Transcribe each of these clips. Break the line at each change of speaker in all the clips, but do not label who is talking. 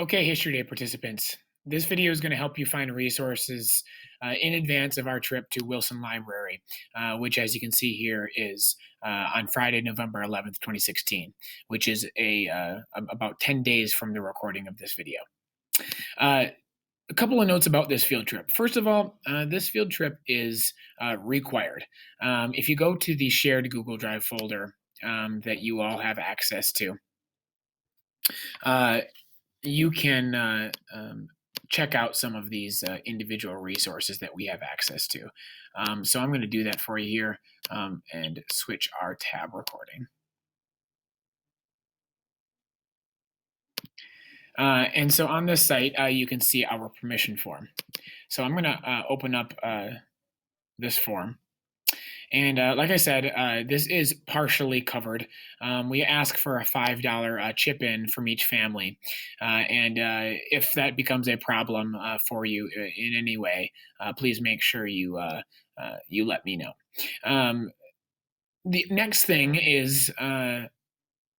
Okay, History Day participants. This video is going to help you find resources in advance of our trip to Wilson Library, which, as you can see here, is on Friday, November 11th, 2016, which is about 10 days from the recording of this video. A couple of notes about this field trip. First of all, this field trip is required. If you go to the shared Google Drive folder that you all have access to, uh, you can check out some of these individual resources that we have access to. So I'm going to do that for you here and switch our tab recording. And so on this site, you can see our permission form. So I'm going to open up this form. And like I said, this is partially covered. We ask for a $5 chip in from each family. And if that becomes a problem for you in any way, please make sure you let me know. The next thing is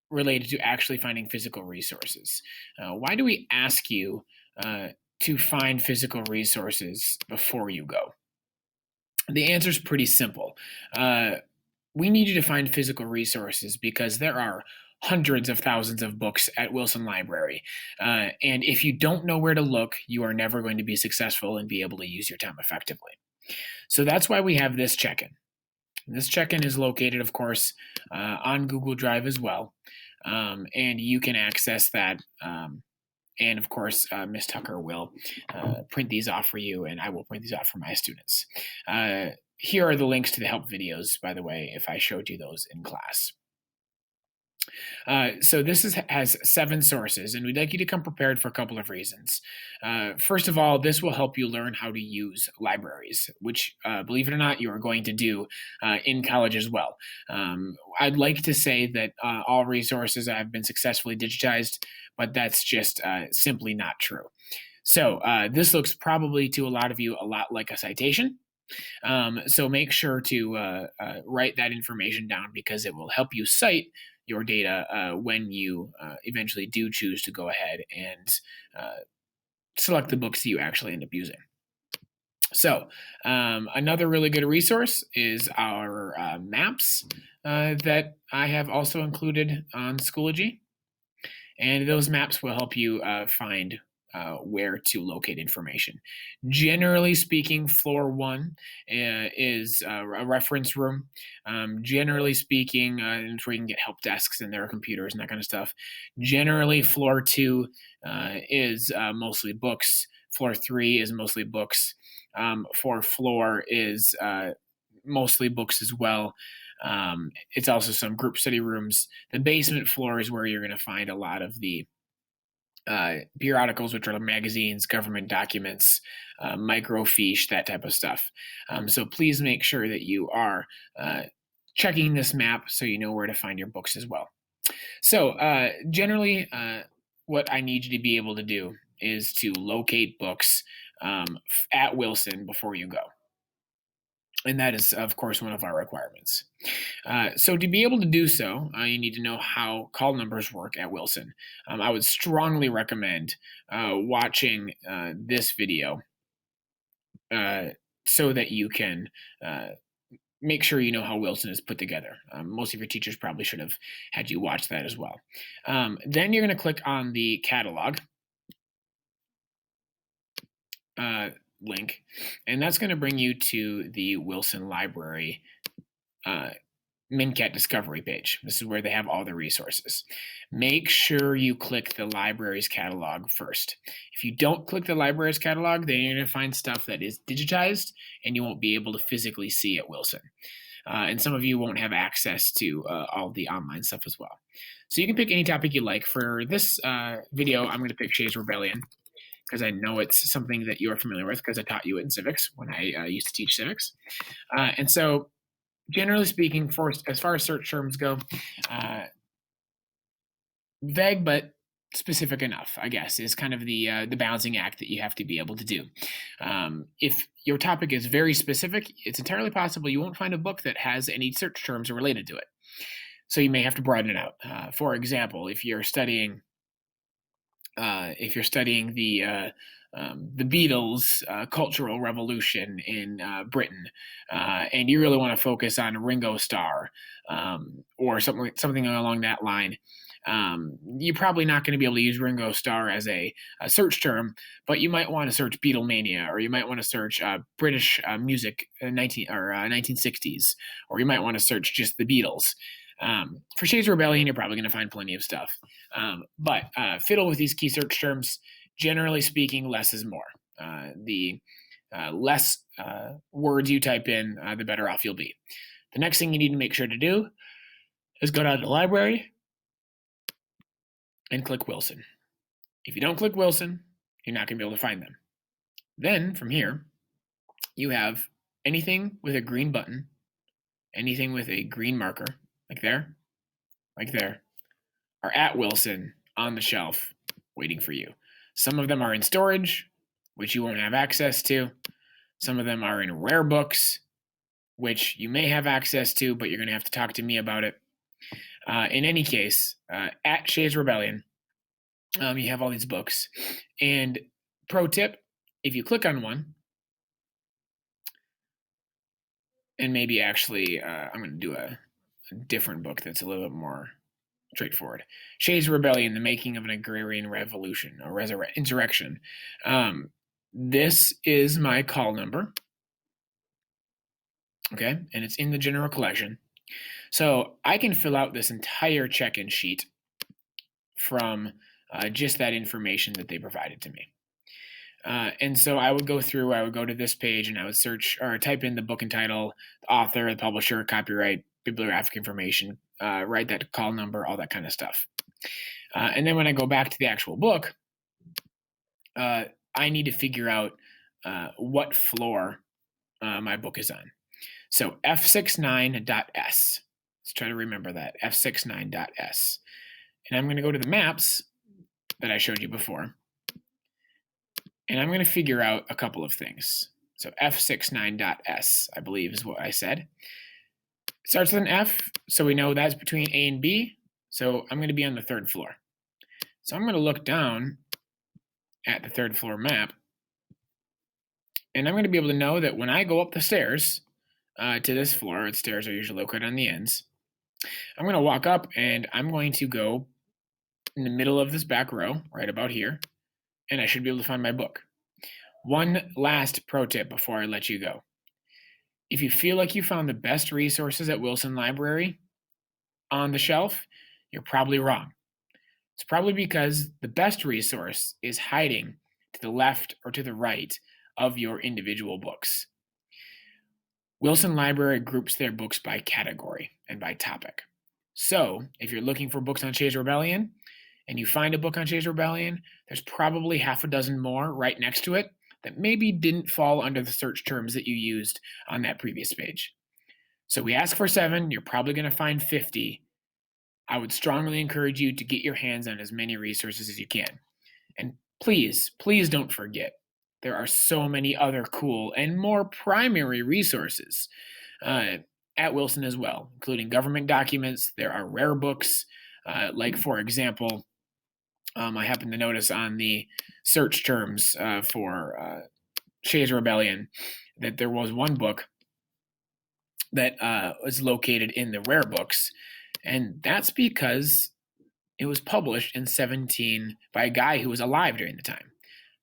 related to actually finding physical resources. Why do we ask you to find physical resources before you go? The answer is pretty simple. We need you to find physical resources because there are hundreds of thousands of books at Wilson Library. And if you don't know where to look, you are never going to be successful and be able to use your time effectively. So that's why we have this check-in. This check-in is located, of course, on Google Drive as well. And you can access that. And of course, Ms. Tucker will print these off for you, and I will print these off for my students. Here are the links to the help videos, by the way, if I showed you those in class. So this has 7 sources, and we'd like you to come prepared for a couple of reasons. First of all, this will help you learn how to use libraries, which, believe it or not, you are going to do in college as well. I'd like to say that all resources have been successfully digitized, but that's just simply not true. So this looks probably to a lot of you a lot like a citation. So make sure to write that information down because it will help you cite your data when you eventually do choose to go ahead and select the books that you actually end up using. So another really good resource is our maps that I have also included on Schoology. And those maps will help you find where to locate information. Generally speaking, floor 1 is a reference room. Generally speaking, it's where you can get help desks and their computers and that kind of stuff. Generally, floor 2 is mostly books. Floor 3 is mostly books. 4th floor is mostly books as well. It's also some group study rooms. The basement floor is where you're going to find a lot of the periodicals, which are magazines, government documents, microfiche, that type of stuff. So please make sure that you are checking this map so you know where to find your books as well. So generally, what I need you to be able to do is to locate books at Wilson before you go. And that is, of course, one of our requirements. So to be able to do so, you need to know how call numbers work at Wilson. I would strongly recommend watching this video so that you can make sure you know how Wilson is put together. Most of your teachers probably should have had you watch that as well. Then you're going to click on the catalog link, and that's going to bring you to the Wilson Library MNCAT Discovery page. This is where they have all the resources. Make sure you click the library's catalog first. If you don't click the library's catalog, then you're going to find stuff that is digitized and you won't be able to physically see at Wilson. And some of you won't have access to all the online stuff as well. So you can pick any topic you like. For this video, I'm going to pick Shays Rebellion, because I know it's something that you are familiar with because I taught you it in civics when I used to teach civics. And so generally speaking, as far as search terms go, vague but specific enough, I guess, is kind of the balancing act that you have to be able to do. If your topic is very specific, it's entirely possible you won't find a book that has any search terms related to it. So you may have to broaden it out. For example, if you're studying if you're studying the Beatles' cultural revolution in Britain, and you really want to focus on Ringo Starr or something along that line. You're probably not going to be able to use Ringo Starr as a search term, but you might want to search Beatlemania, or you might want to search British music 1960s, or you might want to search just the Beatles. For Shades of Rebellion, you're probably going to find plenty of stuff. But fiddle with these key search terms. Generally speaking, less is more. The less words you type in, the better off you'll be. The next thing you need to make sure to do is go down to the library and click Wilson. If you don't click Wilson, you're not going to be able to find them. Then from here, you have anything with a green button, anything with a green marker, like there, are at Wilson on the shelf waiting for you. Some of them are in storage, which you won't have access to. Some of them are in rare books, which you may have access to, but you're going to have to talk to me about it. In any case, at Shades Rebellion, you have all these books. And pro tip, if you click on one, and maybe actually I'm going to do a different book that's a little bit more straightforward. Shades of Rebellion, The Making of an Agrarian Revolution or Insurrection. This is my call number. Okay, and it's in the general collection. So I can fill out this entire check-in sheet from just that information that they provided to me. And so I would go to this page and I would search or type in the book and title, the author, the publisher, copyright, bibliographic information, write that call number, all that kind of stuff. And then when I go back to the actual book, I need to figure out what floor my book is on. So F69.S. Let's try to remember that, F69.S. And I'm going to go to the maps that I showed you before. And I'm going to figure out a couple of things. So F69.S, I believe is what I said. It starts with an F, so we know that's between A and B. So I'm going to be on the third floor. So I'm going to look down at the third floor map. And I'm going to be able to know that when I go up the stairs to this floor, its stairs are usually located on the ends. I'm going to walk up and I'm going to go in the middle of this back row, right about here, and I should be able to find my book. One last pro tip before I let you go. If you feel like you found the best resources at Wilson Library on the shelf, you're probably wrong. It's probably because the best resource is hiding to the left or to the right of your individual books. Wilson Library groups their books by category and by topic. So if you're looking for books on Shades of Rebellion and you find a book on Shades of Rebellion, there's probably half a dozen more right next to it that maybe didn't fall under the search terms that you used on that previous page. So we ask for 7, you're probably going to find 50. I would strongly encourage you to get your hands on as many resources as you can. And please, please don't forget, there are so many other cool and more primary resources at Wilson as well, including government documents. There are rare books, like for example, I happen to notice on the search terms for Shades of Rebellion that there was one book that was located in the rare books, and that's because it was published in 17 by a guy who was alive during the time.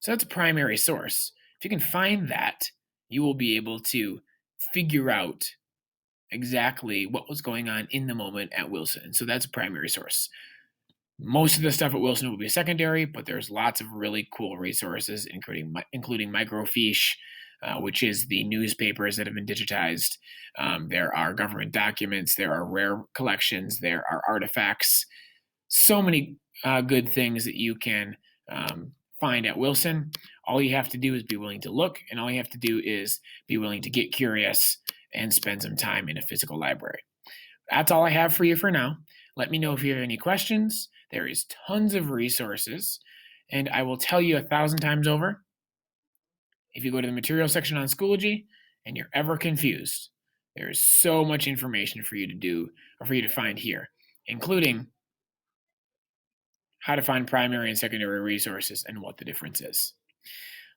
So that's a primary source. If you can find that, you will be able to figure out exactly what was going on in the moment at Wilson. So that's a primary source. Most of the stuff at Wilson will be secondary, but there's lots of really cool resources, including Microfiche, which is the newspapers that have been digitized. There are government documents, there are rare collections, there are artifacts. So many good things that you can find at Wilson. All you have to do is be willing to look, and all you have to do is be willing to get curious and spend some time in a physical library. That's all I have for you for now. Let me know if you have any questions. There is tons of resources, and I will tell you 1,000 times over, if you go to the material section on Schoology and you're ever confused, there is so much information for you to do or for you to find here, including how to find primary and secondary resources, and what the difference is.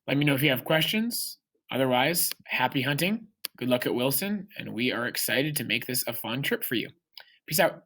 Let me know if you have questions. Otherwise, happy hunting. Good luck at Wilson, and we are excited to make this a fun trip for you. Peace out.